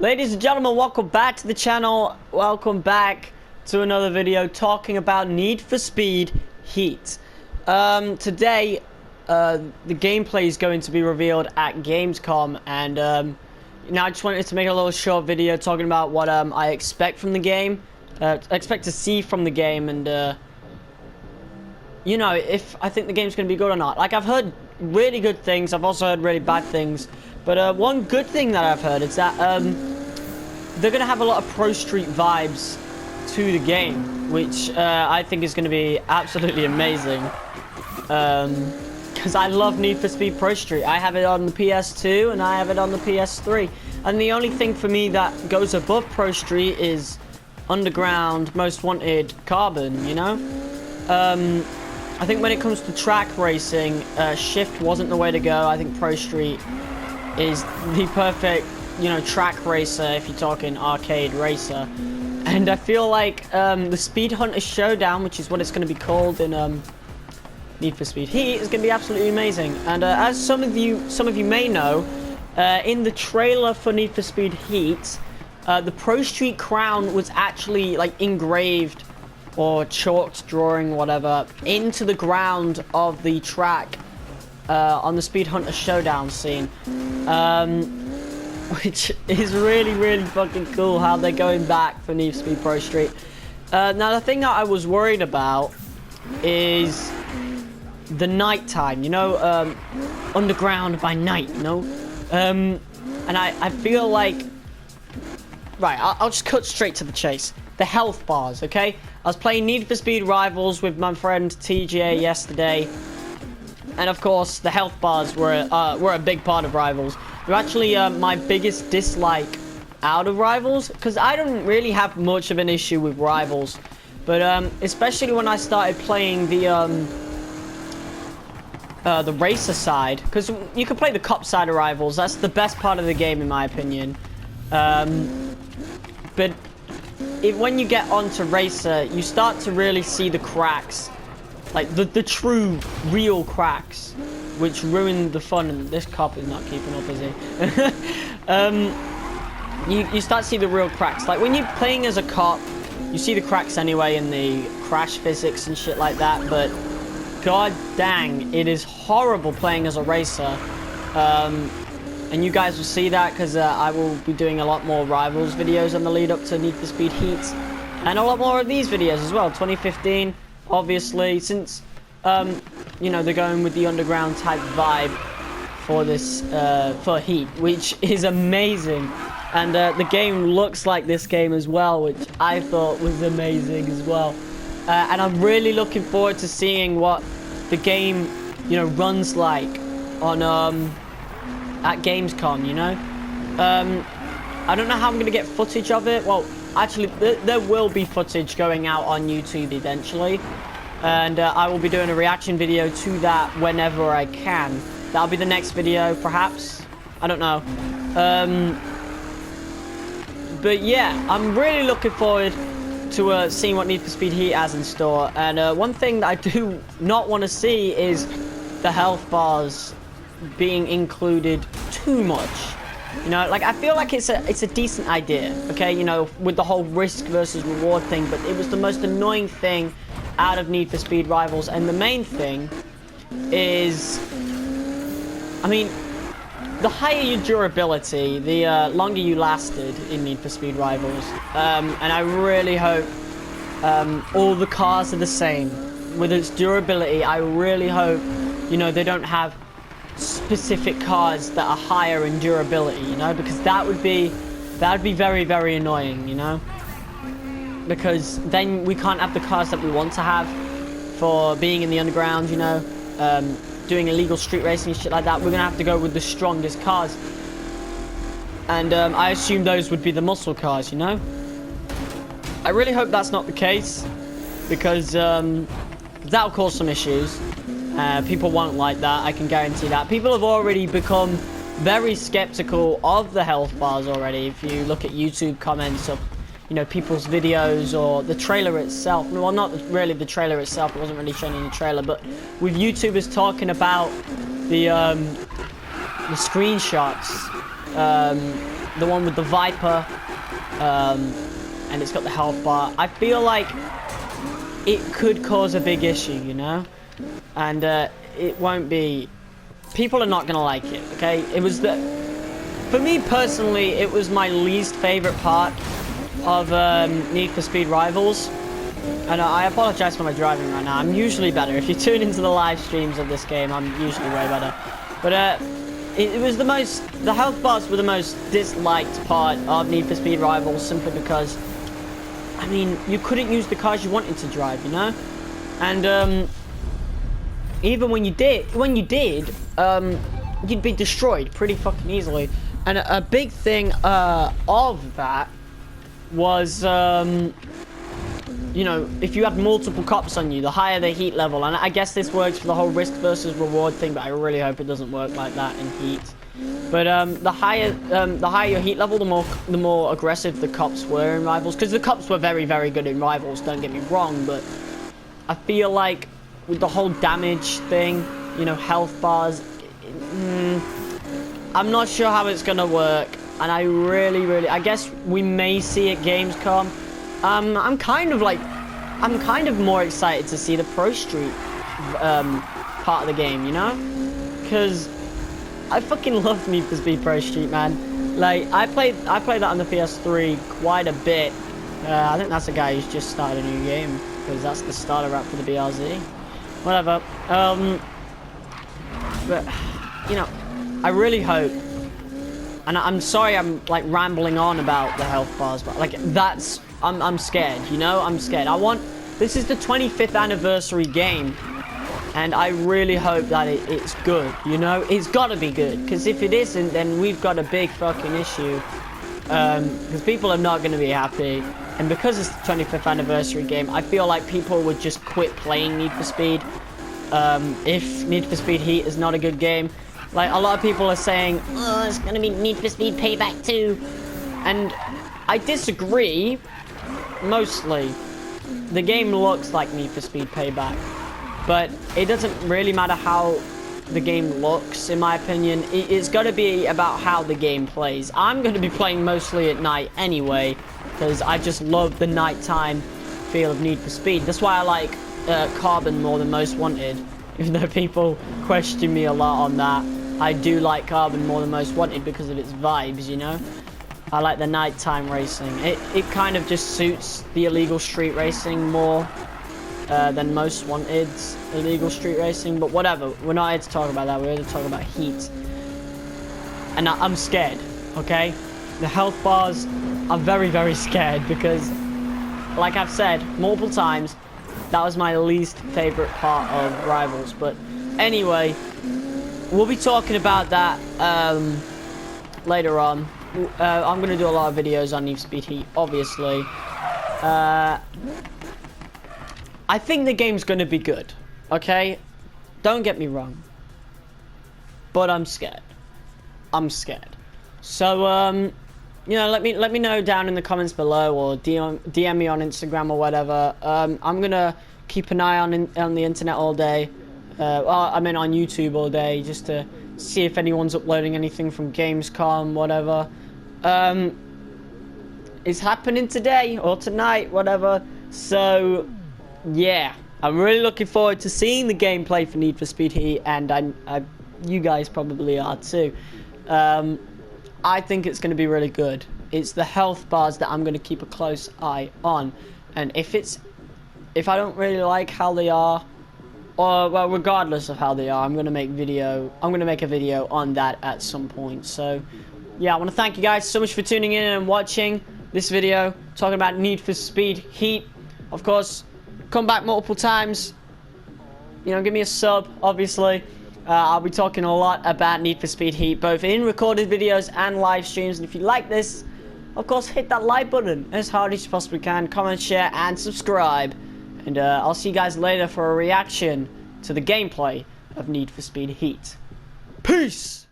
Ladies and gentlemen, welcome back to the channel. Welcome back to another video talking about Need for Speed Heat. Today, the gameplay is going to be revealed at Gamescom, and I just wanted to make a little short video talking about what I expect from the game, expect to see from the game, and if I think the game's going to be good or not. Like, I've heard really good things. I've also heard really bad things. But one good thing that I've heard is that they're going to have a lot of Pro Street vibes to the game, which I think is going to be absolutely amazing. Because I love Need for Speed Pro Street. I have it on the PS2 and I have it on the PS3. And the only thing for me that goes above Pro Street is Underground, Most Wanted, Carbon, you know? I think when it comes to track racing, Shift wasn't the way to go. I think Pro Street is the perfect, track racer if you're talking arcade racer. And I feel like the Speed Hunter Showdown, which is what it's going to be called in Need for Speed Heat, is going to be absolutely amazing. And as some of you may know, in the trailer for Need for Speed Heat, the Pro Street crown was actually like engraved or chalked, drawing, whatever, into the ground of the track on the Speed Hunter Showdown scene, which is really, really fucking cool how they're going back for Need for Speed Pro Street. Now, the thing that I was worried about is the nighttime, underground by night, and I feel like, right, I'll just cut straight to the chase. The health bars, okay? I was playing Need for Speed Rivals with my friend TJ yesterday, and of course the health bars were a big part of Rivals. They're actually my biggest dislike out of Rivals, because I don't really have much of an issue with Rivals, but especially when I started playing the racer side, because you can play the cop side of Rivals. That's the best part of the game in my opinion, but when you get onto racer, you start to really see the cracks, like the true, real cracks, which ruin the fun. And this cop is not keeping up, is he? You start to see the real cracks. Like when you're playing as a cop, you see the cracks anyway in the crash physics and shit like that. But god dang, it is horrible playing as a racer. And you guys will see that because I will be doing a lot more Rivals videos on the lead up to Need for Speed Heat. And a lot more of these videos as well. 2015, obviously, since, they're going with the underground type vibe for this, for Heat, which is amazing. And the game looks like this game as well, which I thought was amazing as well. And I'm really looking forward to seeing what the game, runs like on, at Gamescom, I don't know how I'm going to get footage of it. Well, actually, there will be footage going out on YouTube eventually. And I will be doing a reaction video to that whenever I can. That'll be the next video, perhaps. I don't know. But yeah, I'm really looking forward to seeing what Need for Speed Heat has in store. And one thing that I do not want to see is the health bars being included too much. I feel like it's a decent idea, okay, with the whole risk versus reward thing, but it was the most annoying thing out of Need for Speed Rivals. And the main thing is, the higher your durability, the longer you lasted in Need for Speed Rivals. And I really hope all the cars are the same with its durability. I really hope they don't have specific cars that are higher in durability, because that would be very, very annoying, because then we can't have the cars that we want to have for being in the underground, doing illegal street racing and shit like that. We're gonna have to go with the strongest cars, and I assume those would be the muscle cars, I really hope that's not the case, because that'll cause some issues. People won't like that, I can guarantee that. People have already become very skeptical of the health bars already. If you look at YouTube comments of, people's videos or the trailer itself. Well, not really the trailer itself, it wasn't really shown in the trailer, but with YouTubers talking about the screenshots the one with the Viper, and it's got the health bar. I feel like it could cause a big issue, you know, and it won't be. People are not gonna like it. Okay, it was for me personally, it was my least favorite part of Need for Speed Rivals. And I apologize for my driving right now. I'm usually better. If you tune into the live streams of this game, I'm usually way better. But it was the health bars were the most disliked part of Need for Speed Rivals, simply because, I mean, you couldn't use the cars you wanted to drive, you know? And even when you did, you'd be destroyed pretty fucking easily. And a big thing of that was, you know, if you had multiple cops on you, the higher the heat level, and I guess this works for the whole risk versus reward thing, but I really hope it doesn't work like that in heat. But the higher your heat level, the more aggressive the cops were in Rivals, because the cops were very, very good in Rivals. Don't get me wrong, but I feel like with the whole damage thing, you know, health bars, I'm not sure how it's gonna work, and I guess we may see at Gamescom. I'm kind of more excited to see the Pro Street part of the game, you know, because I fucking love Need for Speed Pro Street, man. Like, I played that on the PS3 quite a bit. I think that's a guy who's just started a new game, because that's the starter wrap for the BRZ. Whatever. But you know, I really hope. And I'm sorry I'm like rambling on about the health bars, but like I'm scared, you know? I'm scared. This is the 25th anniversary game, and I really hope that it's good, you know? It's gotta be good, because if it isn't, then we've got a big fucking issue. Because people are not gonna be happy, and because it's the 25th anniversary game, I feel like people would just quit playing Need for Speed. If Need for Speed Heat is not a good game. Like, a lot of people are saying, oh, it's gonna be Need for Speed Payback 2. And I disagree, mostly. The game looks like Need for Speed Payback, but it doesn't really matter how the game looks, in my opinion. It's gotta be about how the game plays. I'm gonna be playing mostly at night anyway, because I just love the nighttime feel of Need for Speed. That's why I like Carbon more than Most Wanted, even though people question me a lot on that. I do like Carbon more than Most Wanted because of its vibes, you know? I like the nighttime racing. It kind of just suits the illegal street racing more than Most Wanted's illegal street racing, but whatever. We're not here to talk about that, we're here to talk about Heat. And I'm scared, okay? The health bars are very, very scared because, like I've said multiple times, that was my least favorite part of Rivals. But anyway, we'll be talking about that later on. I'm going to do a lot of videos on Need for Speed Heat, obviously. I think the game's going to be good, okay? Don't get me wrong. But I'm scared. I'm scared. So, you know, let me know down in the comments below, or DM me on Instagram or whatever. I'm gonna keep an eye on the internet all day. I mean on YouTube all day, just to see if anyone's uploading anything from Gamescom, whatever. It's happening today or tonight, whatever. So, yeah, I'm really looking forward to seeing the gameplay for Need for Speed Heat, and you guys probably are too. I think it's going to be really good. It's the health bars that I'm going to keep a close eye on. And if I don't really like how they are, or, well, regardless of how they are, I'm going to make a video on that at some point. So, yeah, I want to thank you guys so much for tuning in and watching this video, talking about Need for Speed Heat. Of course, come back multiple times. You know, give me a sub, obviously. I'll be talking a lot about Need for Speed Heat, both in recorded videos and live streams. And if you like this, of course, hit that like button as hard as you possibly can. Comment, share, and subscribe. And I'll see you guys later for a reaction to the gameplay of Need for Speed Heat. Peace!